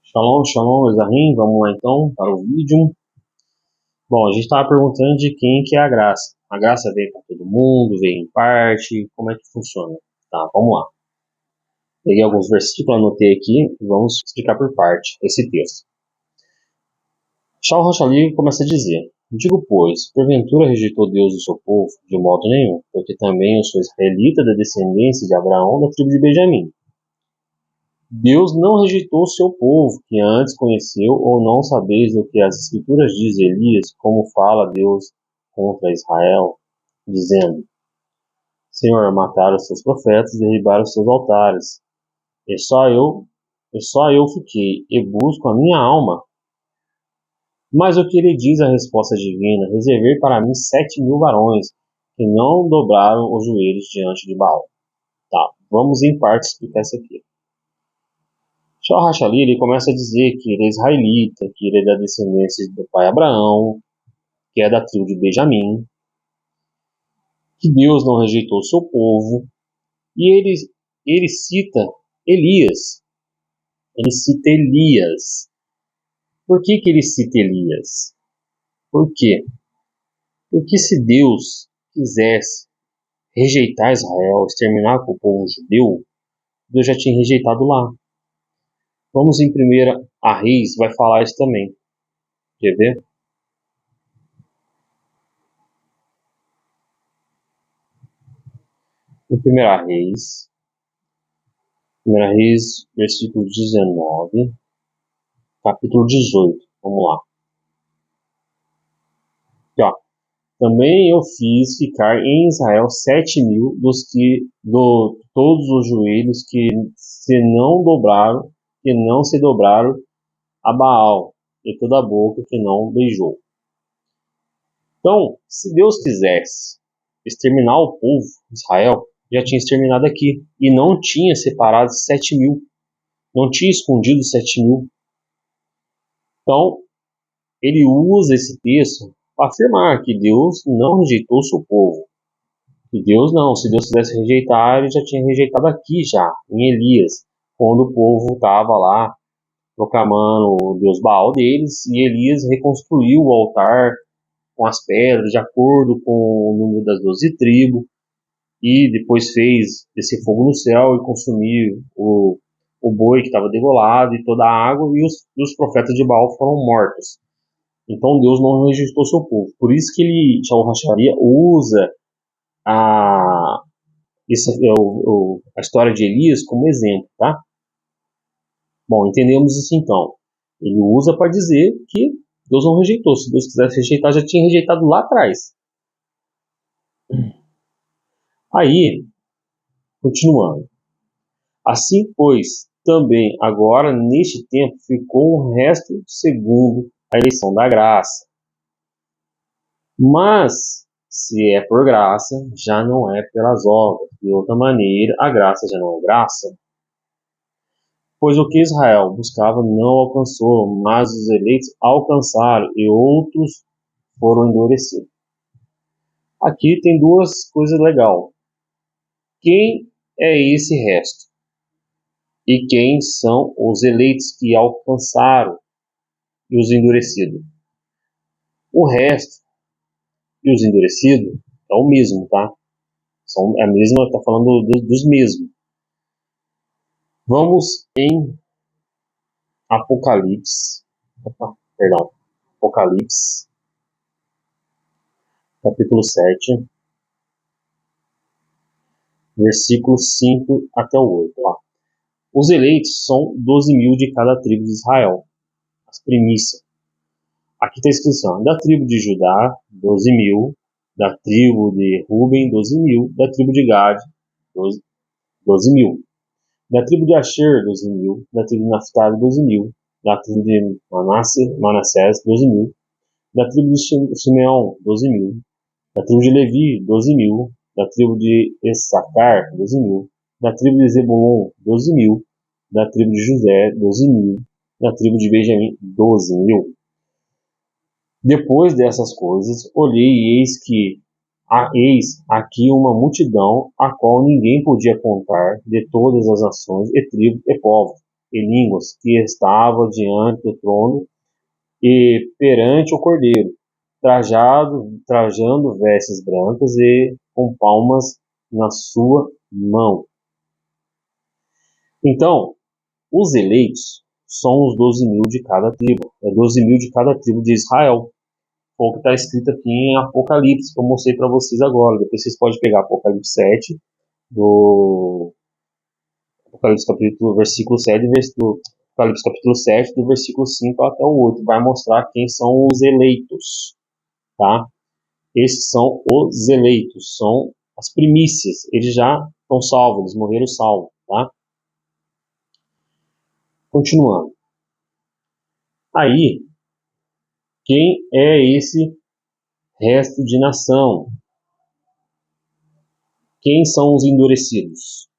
Shalom, shalom, Ezahim. Vamos lá então para o vídeo. Bom, a gente estava perguntando de quem que é a graça. A graça veio para todo mundo, veio em parte, como é que funciona? Tá, vamos lá. Peguei alguns versículos, anotei aqui e vamos explicar por parte esse texto. Shaul Rochali começa a dizer: digo, pois, porventura rejeitou Deus o seu povo? De modo nenhum, porque também eu sou israelita da descendência de Abraão, da tribo de Benjamim. Deus não rejeitou o seu povo, que antes conheceu, ou não sabeis o que as Escrituras diz Elias, como fala Deus contra Israel, dizendo: Senhor, mataram os seus profetas e derribaram os seus altares. E só eu fiquei, e busco a minha alma. Mas o que ele diz a resposta divina: reservei para mim 7.000 varões, que não dobraram os joelhos diante de Baal. Tá, vamos em parte explicar isso aqui. Shaul Rochali, ele começa a dizer que ele é israelita, que ele é da descendência do pai Abraão, que é da tribo de Benjamim, que Deus não rejeitou o seu povo, e ele cita Elias. Ele cita Elias. Por que ele cita Elias? Por quê? Porque se Deus quisesse rejeitar Israel, exterminar com o povo judeu, Deus já tinha rejeitado lá. Vamos em 1 Reis, vai falar isso também. Quer ver? Em 1 Reis, versículo 19, capítulo 18. Vamos lá. Aqui, ó. Também eu fiz ficar em Israel 7.000 todos os joelhos que não se dobraram a Baal, e toda a boca que não beijou. Então, se Deus quisesse exterminar o povo de Israel, já tinha exterminado aqui, e não tinha separado 7.000, não tinha escondido 7.000. Então, ele usa esse texto para afirmar que Deus não rejeitou o seu povo. Que Deus não, se Deus quisesse rejeitar, ele já tinha rejeitado aqui já, em Elias, quando o povo estava lá proclamando o Deus Baal deles, e Elias reconstruiu o altar com as pedras, de acordo com o número das 12 tribos, e depois fez descer fogo no céu e consumir o boi que estava degolado e toda a água, e os profetas de Baal foram mortos. Então Deus não rejeitou seu povo. Por isso que ele, Shaul Rochali, usa a história de Elias como exemplo, tá? Bom, entendemos isso então. Ele usa para dizer que Deus não rejeitou. Se Deus quisesse rejeitar, já tinha rejeitado lá atrás. Aí, continuando. Assim, pois, também agora, neste tempo, ficou um resto segundo a eleição da graça. Mas, se é por graça, já não é pelas obras. De outra maneira, a graça já não é graça. Pois o que Israel buscava não alcançou, mas os eleitos alcançaram e outros foram endurecidos. Aqui tem duas coisas legais. Quem é esse resto? E quem são os eleitos que alcançaram e os endurecidos? O resto e os endurecidos é o mesmo, tá? É a mesma, está falando dos mesmos. Vamos em Apocalipse, capítulo 7, versículos 5 até o 8. Lá. Os eleitos são 12.000 de cada tribo de Israel, as primícias. Aqui está a inscrição: da tribo de Judá, 12.000, da tribo de Ruben, 12.000, da tribo de Gad, 12.000, da tribo de Asher, 12.000, da tribo de Naftali, 12.000, da tribo de Manassés, 12.000, da tribo de Simeão, 12.000, da tribo de Levi, 12.000, da tribo de Essacar, 12.000, da tribo de Zebulon, 12.000, da tribo de José, 12.000, da tribo de Benjamim, 12.000. Depois dessas coisas, olhei e eis aqui uma multidão, a qual ninguém podia contar, de todas as nações e tribos e povos, e línguas que estava diante do trono e perante o Cordeiro, trajando vestes brancas e com palmas na sua mão. Então, os eleitos são os 12.000 de cada tribo. É 12.000 de cada tribo de Israel. Foi o que está escrito aqui em Apocalipse, que eu mostrei para vocês agora. Depois vocês podem pegar Apocalipse 7, do Apocalipse capítulo, versículo 7, do Apocalipse capítulo 7, do versículo 5 até o 8. Vai mostrar quem são os eleitos. Tá? Esses são os eleitos, são as primícias. Eles já estão salvos, eles morreram salvos. Tá? Continuando. Aí, quem é esse resto de nação? Quem são os endurecidos?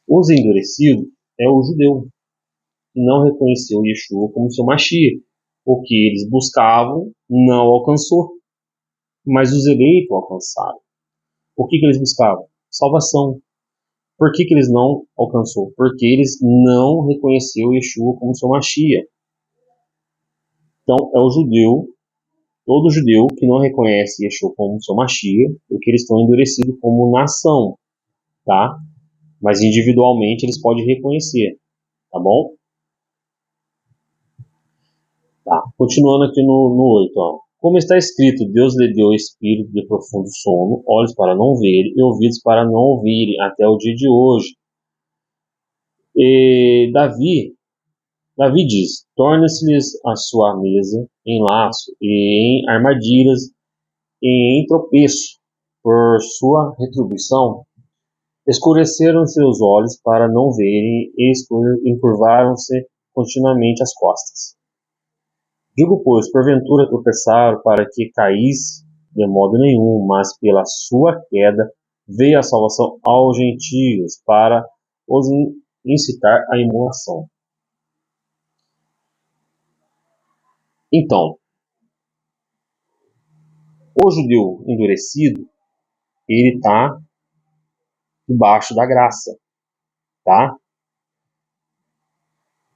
Os endurecidos é o judeu, que não reconheceu Yeshua como seu Mashiach. O que eles buscavam não alcançou, mas os eleitos alcançaram. O que eles buscavam? Salvação. Por que eles não alcançou? Porque eles não reconheceu Yeshua como seu Mashiach. Então, é o judeu, todo judeu que não reconhece Yeshua como seu Mashiach, porque eles estão endurecidos como nação, tá? Mas individualmente eles podem reconhecer, tá bom? Tá. Continuando aqui no 8, ó. Como está escrito, Deus lhe deu espírito de profundo sono, olhos para não ver e ouvidos para não ouvirem, até o dia de hoje. E Davi diz, torne-se-lhes a sua mesa em laço e em armadilhas e em tropeço, por sua retribuição. Escureceram seus olhos para não verem e encurvaram-se continuamente as costas. Digo, pois, porventura tropeçaram para que caísse? De modo nenhum, mas pela sua queda veio a salvação aos gentios, para os incitar à emulação. Então, o judeu endurecido, ele está debaixo da graça, tá?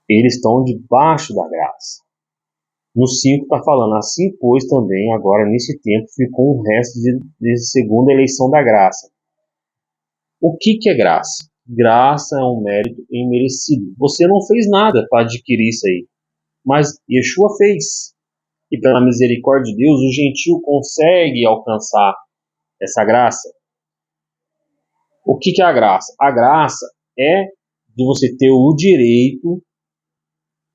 Eles estão debaixo da graça. No 5 está falando, assim pois também agora nesse tempo ficou um resto de segunda eleição da graça. O que é graça? Graça é um mérito imerecido. Você não fez nada para adquirir isso aí, mas Yeshua fez. E pela misericórdia de Deus, o gentio consegue alcançar essa graça. O que é a graça? A graça é de você ter o direito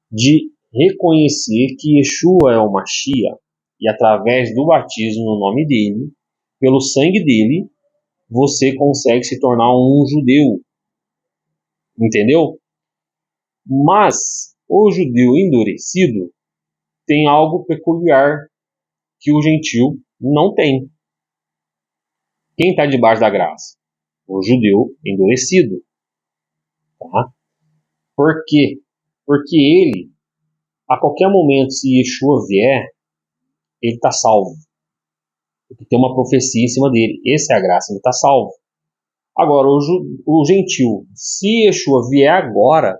de reconhecer que Yeshua é o Mashiach e através do batismo no nome dele, pelo sangue dele, você consegue se tornar um judeu. Entendeu? Mas o judeu endurecido tem algo peculiar que o gentio não tem. Quem está debaixo da graça? O judeu endurecido. Tá? Por quê? Porque ele, a qualquer momento, se Yeshua vier, ele está salvo. Porque tem uma profecia em cima dele. Essa é a graça, ele está salvo. Agora, o gentil, se Yeshua vier agora,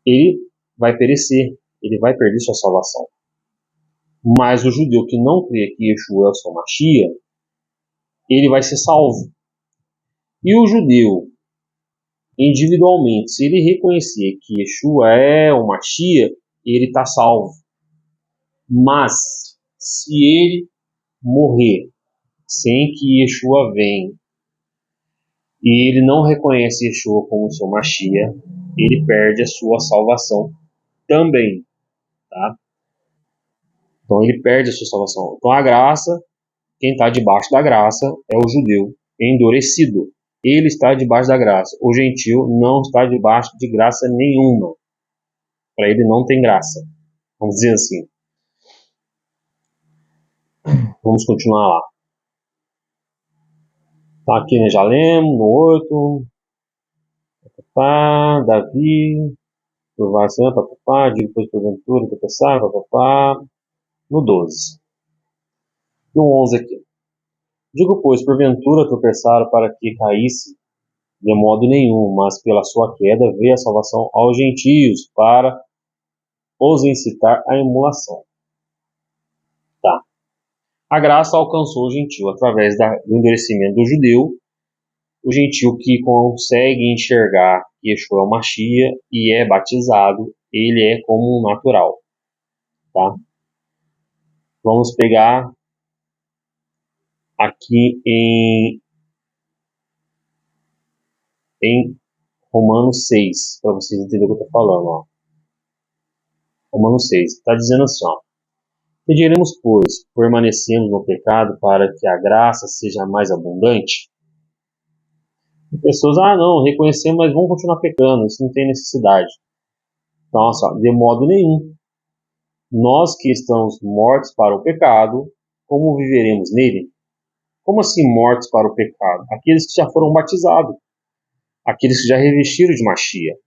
ele vai perecer. Ele vai perder sua salvação. Mas o judeu que não crê que Yeshua é o seu Mashiach, ele vai ser salvo. E o judeu, individualmente, se ele reconhecer que Yeshua é o Mashiach, ele está salvo. Mas, se ele morrer sem que Yeshua venha, e ele não reconhece Yeshua como seu Mashiach, ele perde a sua salvação também. Tá? Então ele perde a sua salvação. Então a graça, quem está debaixo da graça é o judeu endurecido. Ele está debaixo da graça. O gentio não está debaixo de graça nenhuma. Para ele não tem graça. Vamos dizer assim. Vamos continuar lá. Tá aqui, né? Já lemos no 8. Papá, Davi, provação, papá, digo depois porventura, tropeçar, papá. No 12. No 11 aqui. Digo, pois, porventura tropeçaram para que caísse? de modo nenhum, mas pela sua queda veio a salvação aos gentios, para os incitar à emulação. Tá. A graça alcançou o gentio através do endurecimento do judeu, o gentio que consegue enxergar que Yeshua é o Mashiach e é batizado, ele é como um natural. Tá? Vamos pegar aqui em Romanos 6, para vocês entenderem o que eu estou falando. Ó. Romanos 6, está dizendo assim, ó. Que diremos, pois, permanecemos no pecado para que a graça seja mais abundante? E pessoas, não, reconhecemos, mas vamos continuar pecando, isso não tem necessidade. Nossa, de modo nenhum. Nós que estamos mortos para o pecado, como viveremos nele? Como assim mortos para o pecado? Aqueles que já foram batizados, aqueles que já revestiram de Mashiach.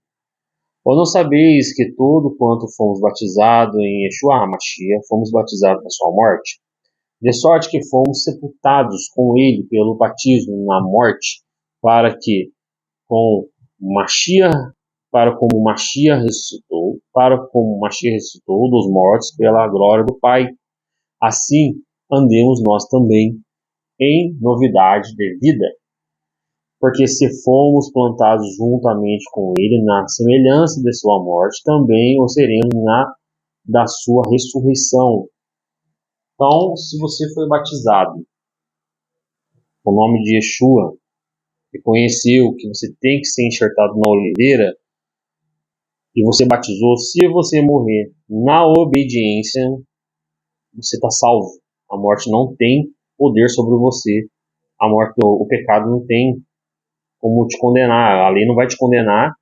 Ou não sabeis que todo quanto fomos batizados em Yeshua HaMashiach, fomos batizados na sua morte? De sorte que fomos sepultados com ele pelo batismo na morte, para que com Mashiach, para como Mashiach ressuscitou dos mortos pela glória do Pai, assim andemos nós também em novidade de vida. Porque se fomos plantados juntamente com ele na semelhança de sua morte, também o seremos da sua ressurreição. Então, se você foi batizado com o nome de Yeshua, reconheceu que você tem que ser enxertado na oliveira, e você batizou, se você morrer na obediência, você está salvo. A morte não tem poder sobre você. A morte, o pecado não tem como te condenar. A lei não vai te condenar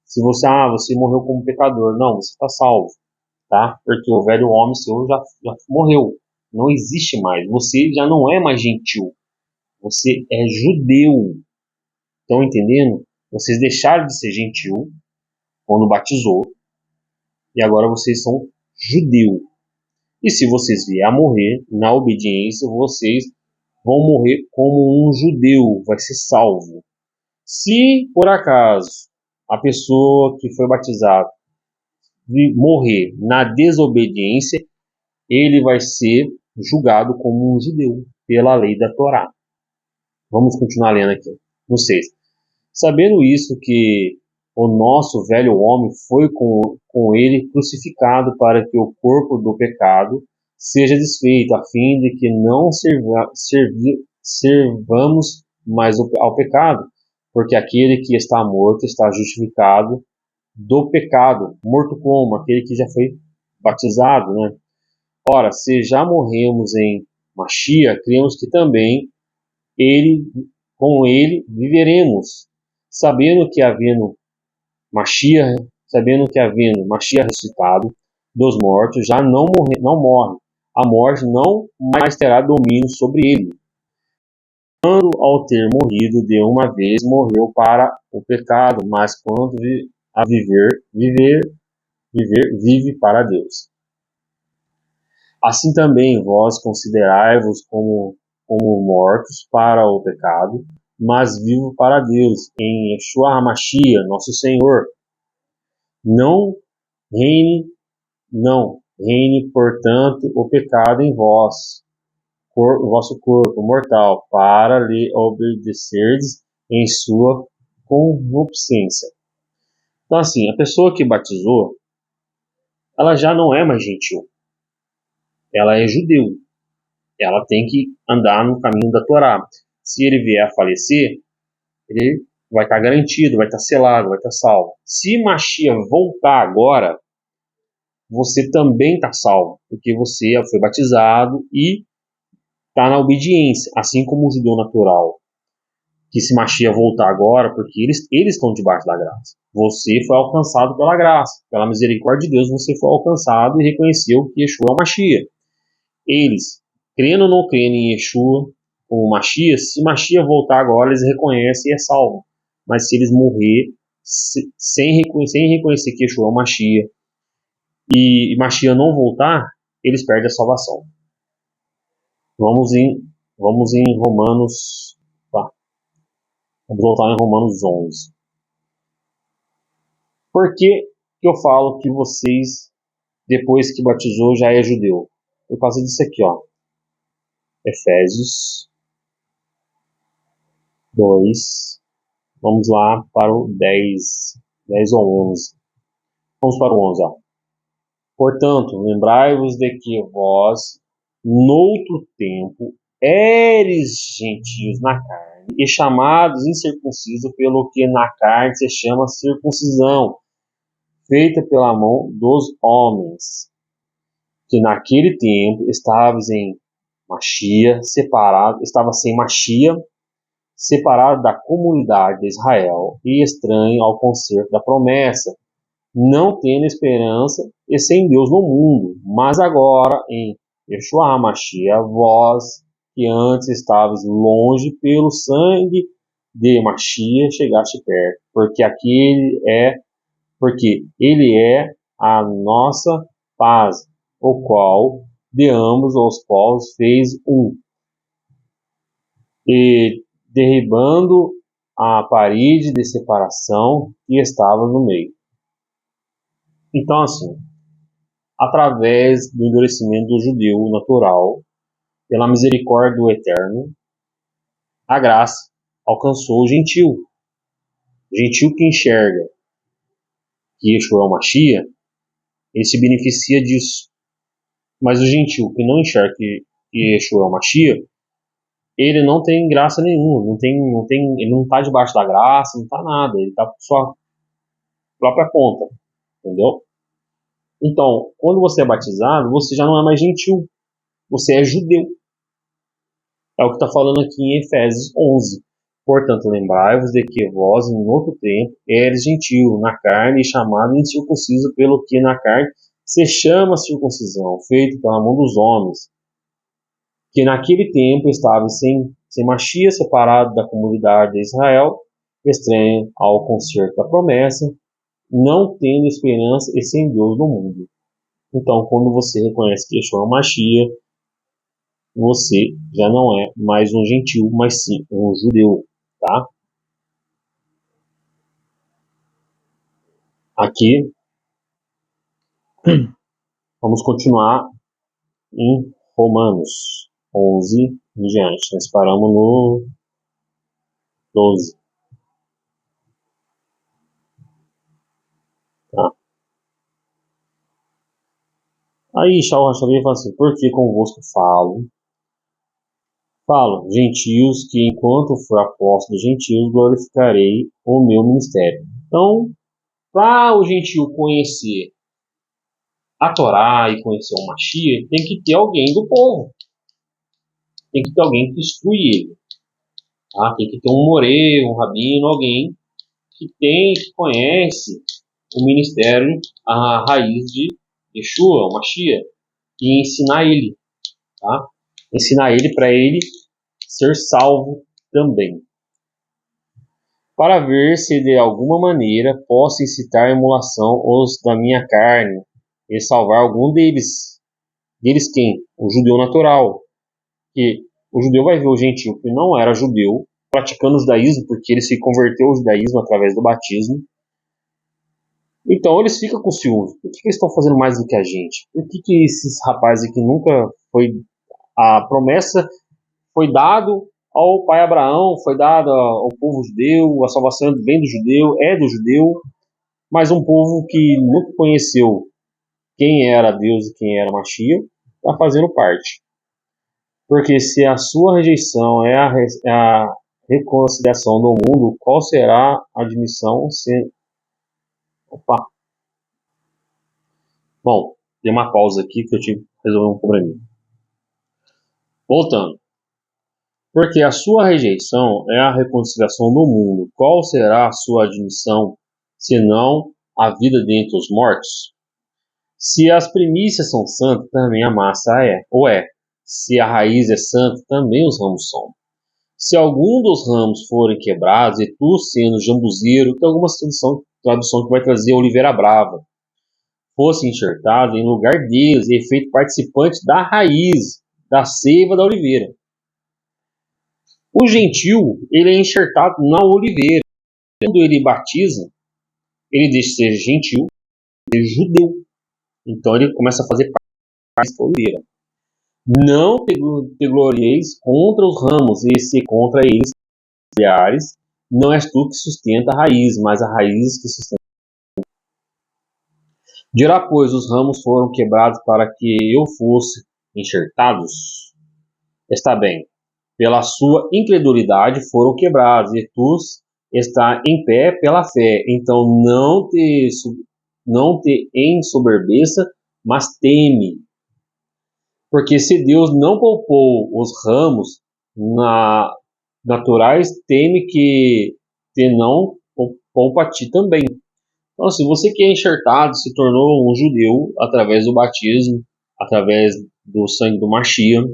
se você morreu como pecador. Não, você está salvo, tá? Porque o velho homem seu já morreu. Não existe mais. Você já não é mais gentil. Você é judeu. Estão entendendo? Vocês deixaram de ser gentil quando batizou e agora vocês são judeu. E se vocês vier a morrer na obediência, vocês vão morrer como um judeu, vai ser salvo. Se por acaso a pessoa que foi batizada morrer na desobediência, ele vai ser julgado como um judeu pela lei da Torá. Vamos continuar lendo aqui. No 6. Sabendo isso, que o nosso velho homem foi com ele crucificado para que o corpo do pecado seja desfeito, a fim de que não servamos mais ao pecado, porque aquele que está morto está justificado do pecado. Morto como? Aquele que já foi batizado, né? Ora, se já morremos em Mashiach, cremos que também com ele viveremos, sabendo que havendo Mashiach ressuscitado dos mortos, já não morre. A morte não mais terá domínio sobre ele. Quando ao ter morrido de uma vez, morreu para o pecado, mas quando a vive para Deus. Assim também vós considerai-vos como mortos para o pecado, mas vivos para Deus, em Yeshua HaMashiach, nosso Senhor. Não reine, portanto, o pecado em vós, o vosso corpo mortal, para lhe obedecerdes em sua concupiscência. Então, assim, a pessoa que batizou, ela já não é mais gentil. Ela é judeu. Ela tem que andar no caminho da Torá. Se ele vier a falecer, ele vai estar garantido, vai estar selado, vai estar salvo. Se Mashiach voltar agora, você também está salvo, porque você foi batizado e está na obediência, assim como o judeu natural, que se Mashiach voltar agora, porque eles estão debaixo da graça. Você foi alcançado pela graça, pela misericórdia de Deus, você foi alcançado e reconheceu que Yeshua é o Mashiach. Eles, crendo ou não crendo em Yeshua como Mashiach, se Mashiach voltar agora, eles reconhecem e é salvo. Mas se eles morrer sem reconhecer que Yeshua é o Mashiach e Mashiach não voltar, eles perdem a salvação. Vamos em Romanos, tá? Vamos voltar em Romanos 11. Por que eu falo que vocês, depois que batizou, já é judeu? Por causa disso aqui, ó. Efésios 2. Vamos lá para o 10. 10 ou 11. Vamos para o 11, ó. Portanto, lembrai-vos de que vós, noutro tempo, éres gentios na carne, e chamados incircuncisos pelo que na carne se chama circuncisão, feita pela mão dos homens, que naquele tempo estavas em Machia, separado, estava sem Machia, separado da comunidade de Israel e estranho ao concerto da promessa, não tendo esperança e sem Deus no mundo. Mas agora, em Yeshua HaMashiach, vós que antes estavas longe, pelo sangue de Mashiach chegaste perto, porque ele é a nossa paz, o qual de ambos os povos fez um, e derribando a parede de separação que estava no meio. Então, assim, através do endurecimento do judeu natural, pela misericórdia do Eterno, a graça alcançou o gentil. O gentil que enxerga que Yeshua é o Mashiach, ele se beneficia disso. Mas o gentil que não enxerga que Yeshua é o Mashiach, ele não tem graça nenhuma, ele não está debaixo da graça, não está nada, ele está por sua própria conta, entendeu? Então, quando você é batizado, você já não é mais gentil, você é judeu. É o que está falando aqui em Efésios 11. Portanto, lembrai-vos de que vós, em outro tempo, eres gentio na carne e chamado incircunciso pelo que na carne se chama circuncisão, feito pela mão dos homens, que naquele tempo estava sem Machia, separado da comunidade de Israel, estranho ao concerto da promessa, não tendo esperança e sem Deus no mundo. Então, quando você reconhece que Yeshua é o Mashiach, você já não é mais um gentil, mas sim um judeu, tá? Aqui, vamos continuar em Romanos 11 em diante. Nós paramos no 12. Tá? Aí Shaul Hachavim fala assim: por que convosco falo, gentios, que enquanto for apóstolo dos gentios, glorificarei o meu ministério. Então, para o gentio conhecer a Torá e conhecer o Mashiach, tem que ter alguém do povo. Tem que ter alguém que instrui ele. Tá? Tem que ter um morê, um rabino, alguém que conhece o ministério, a raiz de Yeshua, o Mashiach, e ensinar ele. Tá? Ensinar ele para ele ser salvo também. Para ver se de alguma maneira posso incitar a emulação os da minha carne e salvar algum deles. Deles quem? O judeu natural. Que o judeu vai ver o gentil que não era judeu praticando o judaísmo, porque ele se converteu ao judaísmo através do batismo. Então eles ficam com ciúmes. Por que eles estão fazendo mais do que a gente? Por que esses rapazes aqui nunca foi... A promessa foi dado ao pai Abraão, foi dada ao povo judeu, a salvação vem do judeu, é do judeu, mas um povo que nunca conheceu quem era Deus e quem era Mashiach, está fazendo parte. Porque se a sua rejeição é a reconciliação do mundo, qual será a admissão? Opa! Bom, tem uma pausa aqui que eu tive que resolver um probleminha. Voltando. Porque a sua rejeição é a reconciliação do mundo. Qual será a sua admissão, senão a vida dentre os mortos? Se as primícias são santas, também a massa é, ou é. Se a raiz é santa, também os ramos são. Se algum dos ramos forem quebrados, e tu sendo jambuzeiro, tem algumas tradução que vai trazer oliveira brava, fosse enxertado em lugar deles e feito participante da raiz, da seiva da oliveira. O gentil, ele é enxertado na oliveira. Quando ele batiza, ele deixa de ser gentil, de ser judeu. Então ele começa a fazer parte da oliveira. Não te glorieis contra os ramos, e se contra eles familiares, não és tu que sustenta a raiz, mas a raiz que sustenta. Dirá, pois, os ramos foram quebrados para que eu fosse enxertados? Está bem, pela sua incredulidade foram quebrados, e tu está em pé pela fé. Então não te ensoberbeça, mas teme. Porque se Deus não poupou os ramos naturais, teme que te não poupa a ti também. Então, se você que é enxertado, se tornou um judeu através do batismo, através do sangue do Mashiach,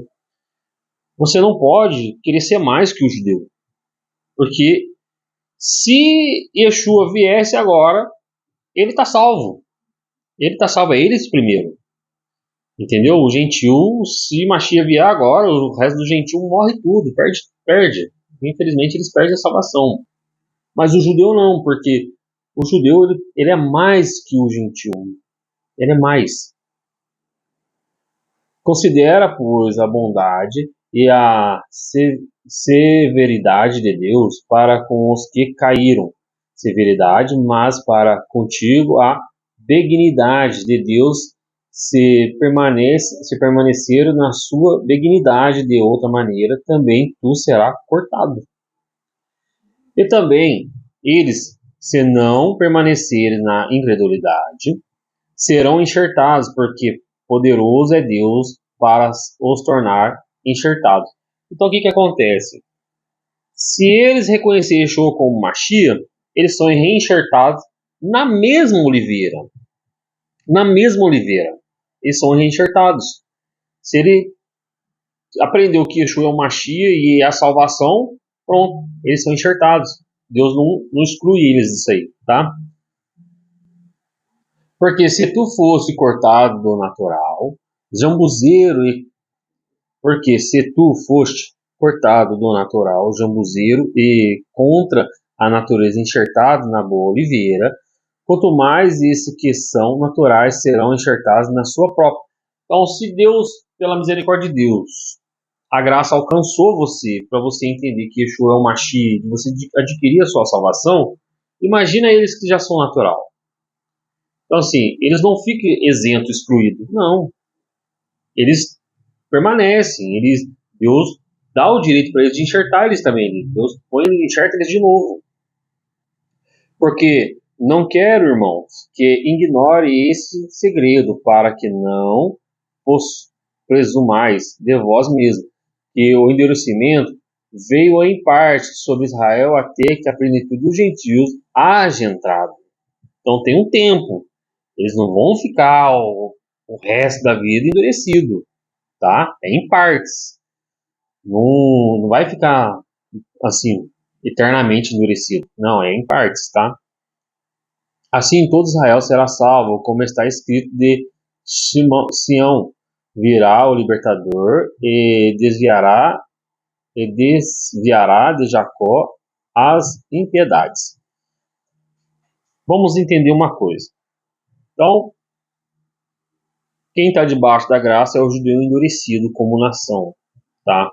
você não pode querer ser mais que o judeu. Porque se Yeshua viesse agora, ele está salvo. Ele está salvo, é eles primeiro. Entendeu? O gentil, se Mashiach vier agora, o resto do gentil morre tudo, perde. Infelizmente eles perdem a salvação. Mas o judeu não, porque o judeu ele é mais que o gentil. Ele é mais. Considera, pois, a bondade e a severidade de Deus para com os que caíram. Severidade, mas para contigo a benignidade de Deus, se permanecer na sua benignidade de outra maneira, também tu será cortado. E também eles, se não permanecerem na incredulidade, serão enxertados, porque poderoso é Deus para os tornar enxertados. Então o que acontece? Se eles reconhecerem Yeshua como Mashiach, eles são reenxertados na mesma oliveira. Na mesma oliveira. Eles são reenxertados. Se ele aprendeu que Yeshua é o Mashiach e é a salvação, pronto, eles são enxertados. Deus não exclui eles disso aí, tá? Porque se tu fosse cortado do natural, jambuzeiro, porque se tu foste cortado do natural, jambuzeiro e contra a natureza enxertado na boa oliveira, quanto mais esses que são naturais serão enxertados na sua própria. Então, se Deus, pela misericórdia de Deus, a graça alcançou você, para você entender que Yeshua é o Mashiach, você adquirir a sua salvação, imagina eles que já são natural. Então, assim, eles não ficam isentos, excluídos. Não. Eles permanecem. Deus dá o direito para eles de enxertar eles também. Deus enxerta eles de novo. Porque não quero, irmãos, que ignore esse segredo, para que não vos presumais de vós mesmos, que o endurecimento veio em parte sobre Israel até que a plenitude dos gentios haja entrado. Então tem um tempo. Eles não vão ficar o resto da vida endurecido, tá? É em partes. Não vai ficar assim eternamente endurecido. Não, é em partes, tá? Assim todo Israel será salvo, como está escrito de Sião virá o libertador e desviará de Jacó as impiedades. Vamos entender uma coisa. Então, quem está debaixo da graça é o judeu endurecido como nação, tá?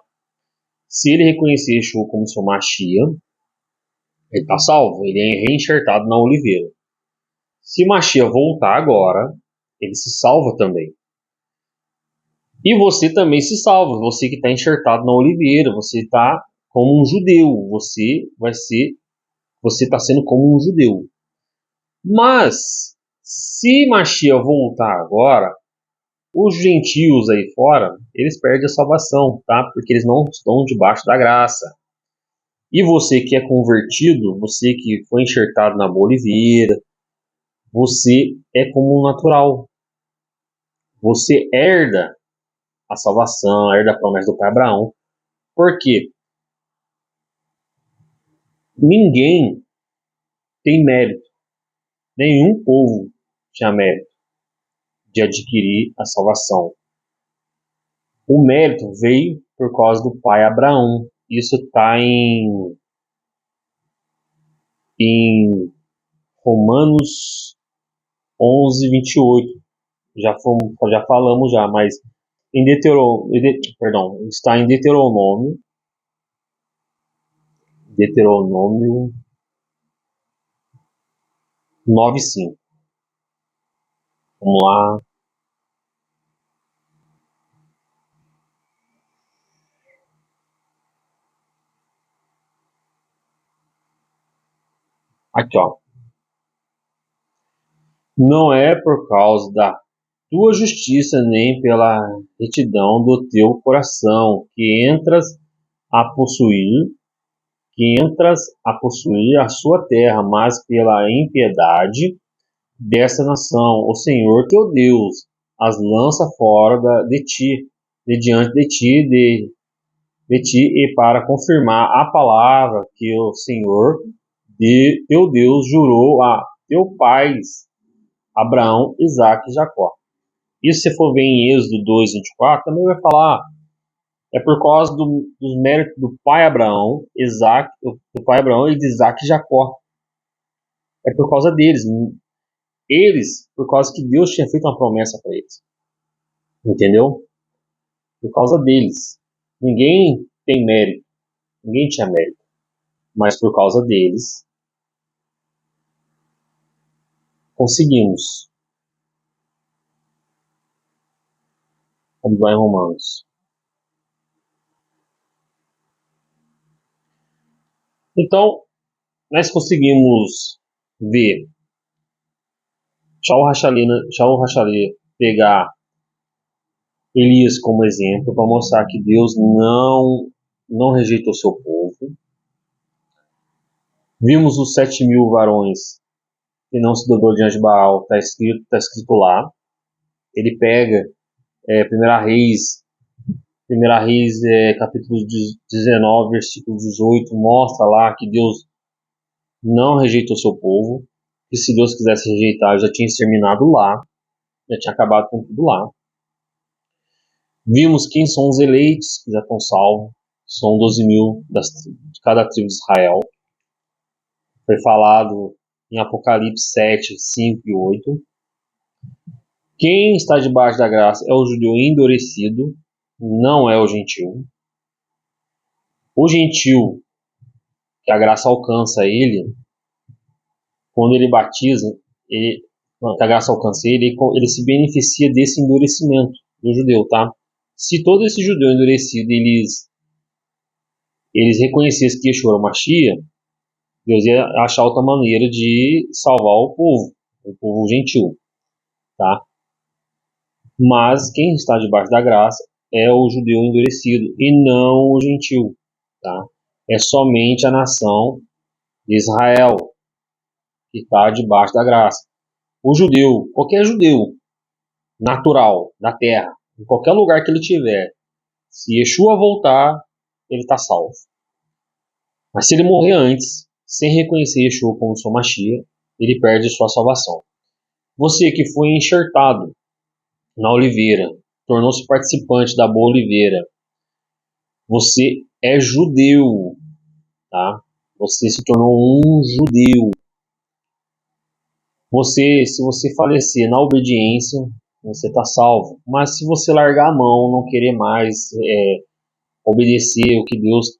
Se ele reconhecer Yeshua como seu Mashiach, ele está salvo, ele é reenxertado na oliveira. Se Mashiach voltar agora, ele se salva também. E você também se salva, você que está enxertado na oliveira, você está como um judeu, você está sendo como um judeu. Mas, se Mashiach voltar agora, os gentios aí fora, eles perdem a salvação, tá? Porque eles não estão debaixo da graça. E você que é convertido, você que foi enxertado na boa oliveira, você é como um natural. Você herda a salvação, herda a promessa do pai Abraão. Por quê? Ninguém tem mérito. Nenhum povo tinha mérito de adquirir a salvação. O mérito veio por causa do pai Abraão. Isso está em Romanos 11:28. Já falamos já, mas está em Deuteronômio 9:5. Vamos lá. Aqui, ó. Não é por causa da tua justiça nem pela retidão do teu coração a possuir, que entras a possuir a sua terra, mas pela impiedade dessa nação, o Senhor teu Deus as lança fora de ti, de diante de ti, e para confirmar a palavra que o Senhor teu Deus jurou a teu pais, Abraão, Isaque e Jacó. E se você for ver em Êxodo 2:24, também vai falar, é por causa dos méritos do pai Abraão, do pai Abraão e de Isaque e Jacó. É por causa deles. Eles, por causa que Deus tinha feito uma promessa para eles. Entendeu? Por causa deles. Ninguém tem mérito. Ninguém tinha mérito. Mas por causa deles, conseguimos. Vamos lá em Romanos. Então, nós conseguimos ver Shaul Rachali pegar Elias como exemplo para mostrar que Deus não rejeitou seu povo. Vimos os 7.000 varões que não se dobrou diante de Baal, está escrito lá. Ele pega 1 Reis, capítulo 19, versículo 18, mostra lá que Deus não rejeitou seu povo, que se Deus quisesse rejeitar, já tinha exterminado lá, já tinha acabado com tudo lá. Vimos quem são os eleitos que já estão salvos, são 12.000 de cada tribo de Israel. Foi falado em Apocalipse 7, 5 e 8. Quem está debaixo da graça é o judeu endurecido, não é o gentil. O gentil, que a graça alcança ele, quando ele batiza, que a graça alcança ele se beneficia desse endurecimento do judeu, tá? Se todo esse judeu endurecido, eles reconhecessem que Yeshua era o Mashiach, Deus ia achar outra maneira de salvar o povo gentil, tá? Mas quem está debaixo da graça é o judeu endurecido e não o gentil, tá? É somente a nação de Israel que está debaixo da graça. O judeu, qualquer judeu natural da terra, em qualquer lugar que ele tiver, se Yeshua voltar, ele está salvo. Mas se ele morrer antes, sem reconhecer Yeshua como sua Mashiach, ele perde sua salvação. Você que foi enxertado na oliveira, tornou-se participante da boa oliveira, você é judeu, tá? Você se tornou um judeu. Se você falecer na obediência, você está salvo. Mas se você largar a mão, não querer mais obedecer o que Deus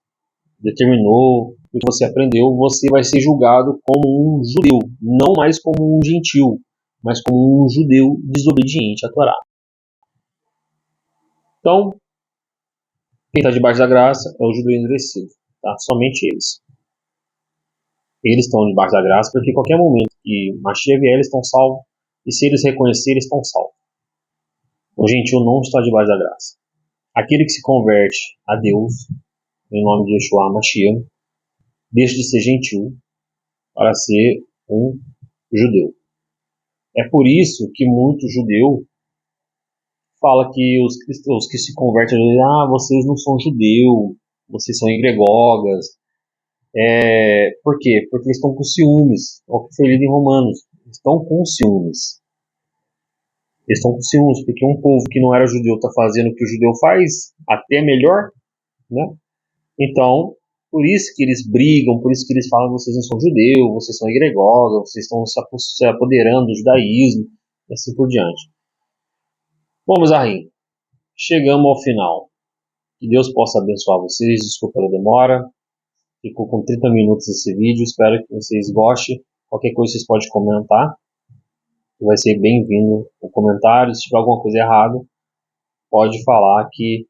determinou, o que você aprendeu, você vai ser julgado como um judeu, não mais como um gentil, mas como um judeu desobediente à Torá. Então, quem está debaixo da graça é o judeu endurecido, tá? Somente eles. Eles estão debaixo da graça, porque em qualquer momento que Mashiach vier, eles estão salvos, e se eles reconhecerem, eles estão salvos. O gentil não está debaixo da graça. Aquele que se converte a Deus, em nome de Yeshua Mashiach, deixa de ser gentil para ser um judeu. É por isso que muito judeu fala que os cristãos que se convertem, vocês não são judeu, vocês são egregogas. Por quê? Porque eles estão com ciúmes. É o que foi lido em Romanos. Estão com ciúmes. Eles estão com ciúmes, porque um povo que não era judeu está fazendo o que o judeu faz, até melhor, né? Então, por isso que eles brigam, por isso que eles falam: vocês não são judeus, vocês são igregogas, vocês estão se apoderando do judaísmo, e assim por diante. Bom, meus amigos, chegamos ao final. Que Deus possa abençoar vocês, desculpa a demora. Ficou com 30 minutos esse vídeo, espero que vocês gostem. Qualquer coisa vocês podem comentar, vai ser bem-vindo o comentário. Se tiver alguma coisa errada, pode falar que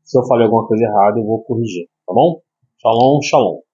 se eu falei alguma coisa errada eu vou corrigir, tá bom? Shalom, shalom.